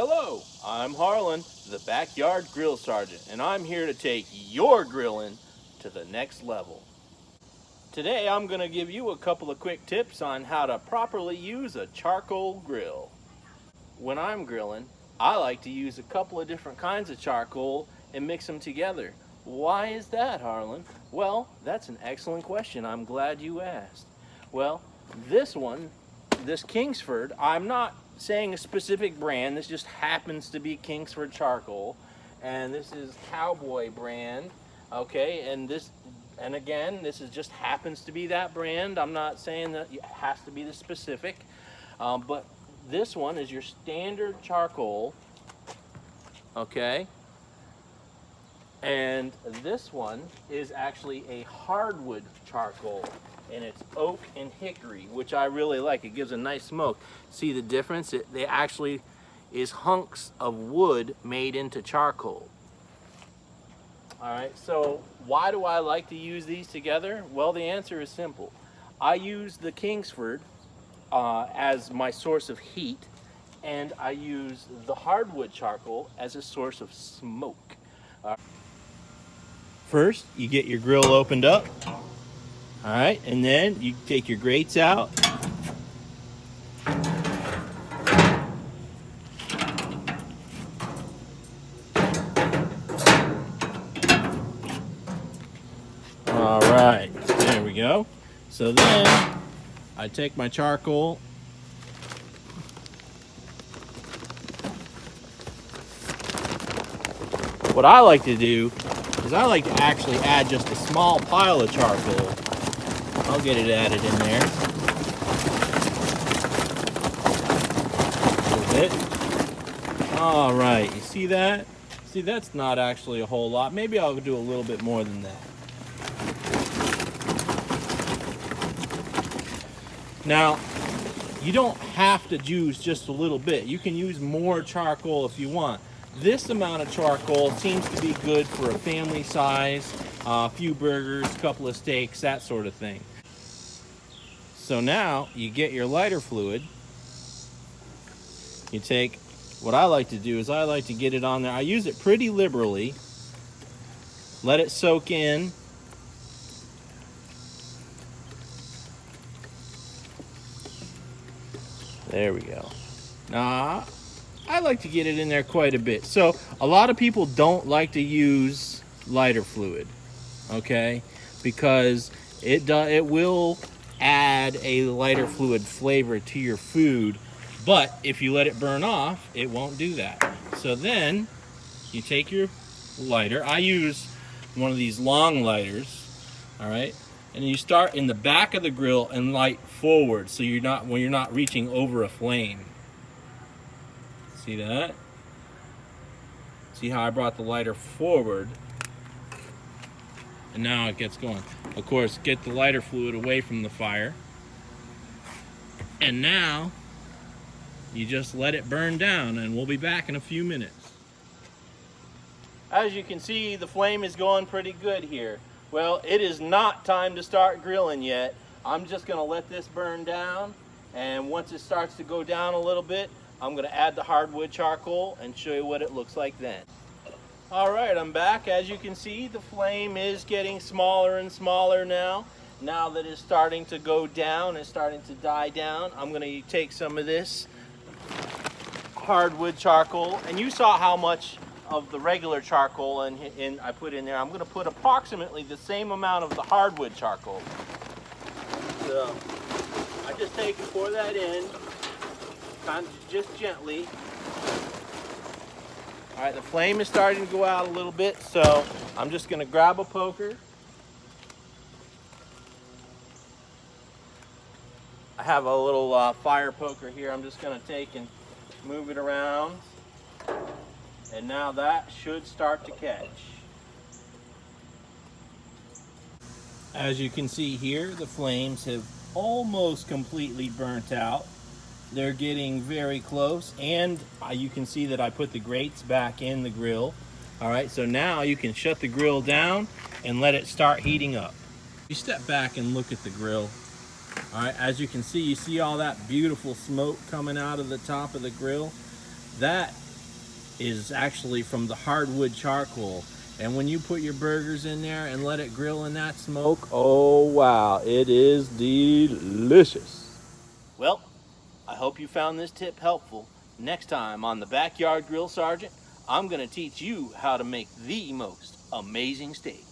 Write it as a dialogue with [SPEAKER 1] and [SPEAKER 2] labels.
[SPEAKER 1] Hello, I'm Harlan, the Backyard Grill Sergeant, and I'm here to take your grilling to the next level. Today I'm going to give you a couple of quick tips on how to properly use a charcoal grill. When I'm grilling, I like to use a couple of different kinds of charcoal and mix them together. Why is that, Harlan? Well, that's an excellent question. I'm glad you asked. Well, this Kingsford, I'm not saying a specific brand. This just happens to be Kingsford charcoal, and this is Cowboy brand. Okay, and again, this is just happens to be that brand. I'm not saying that it has to be the specific, but this one is your standard charcoal. Okay, and this one is actually a hardwood charcoal, and it's oak and hickory, which I really like. It gives a nice smoke. See the difference? They actually is hunks of wood made into charcoal. All right, so why do I like to use these together? Well, the answer is simple. I use the Kingsford as my source of heat, and I use the hardwood charcoal as a source of smoke. First, you get your grill opened up. All right, and then you take your grates out. All right, there we go. So then I take my charcoal. What I like to do is I like to actually add just a small pile of charcoal. I'll get it added in there. A little bit. All right, you see that? See, that's not actually a whole lot. Maybe I'll do a little bit more than that. Now, you don't have to use just a little bit. You can use more charcoal if you want. This amount of charcoal seems to be good for a family size, a few burgers, a couple of steaks, that sort of thing. So now you get your lighter fluid. You take, what I like to do is I like to get it on there. I use it pretty liberally. Let it soak in. There we go. Now, I like to get it in there quite a bit. So a lot of people don't like to use lighter fluid, okay? Because it will add a lighter fluid flavor to your food, but if you let it burn off, it won't do that. So then you take your lighter. I use one of these long lighters, all right? And you start in the back of the grill and light forward, so you're not reaching over a flame. See that? See how I brought the lighter forward, and now it gets going. Of course, get the lighter fluid away from the fire, and now you just let it burn down, and we'll be back in a few minutes. As you can see, the flame is going pretty good here. Well, it is not time to start grilling yet. I'm just gonna let this burn down, and once it starts to go down a little bit, I'm gonna add the hardwood charcoal and show you what it looks like then. All right, I'm back. As you can see, the flame is getting smaller and smaller now. Now that it's starting to go down, it's starting to die down, I'm gonna take some of this hardwood charcoal, and you saw how much of the regular charcoal and I put in there. I'm gonna put approximately the same amount of the hardwood charcoal. So I just pour that in, kind of just gently. All right, the flame is starting to go out a little bit, so I'm just gonna grab a poker. I have a little fire poker here. I'm just gonna take and move it around. And now that should start to catch. As you can see here, the flames have almost completely burnt out. They're getting very close, and you can see that I put the grates back in the grill. All right, so now you can shut the grill down and let it start heating up. You step back and look at the grill. All right, as you can see, you see all that beautiful smoke coming out of the top of the grill. That is actually from the hardwood charcoal. And when you put your burgers in there and let it grill in that smoke, oh wow, it is delicious. Well, I hope you found this tip helpful. Next time on the Backyard Grill Sergeant, I'm going to teach you how to make the most amazing steak.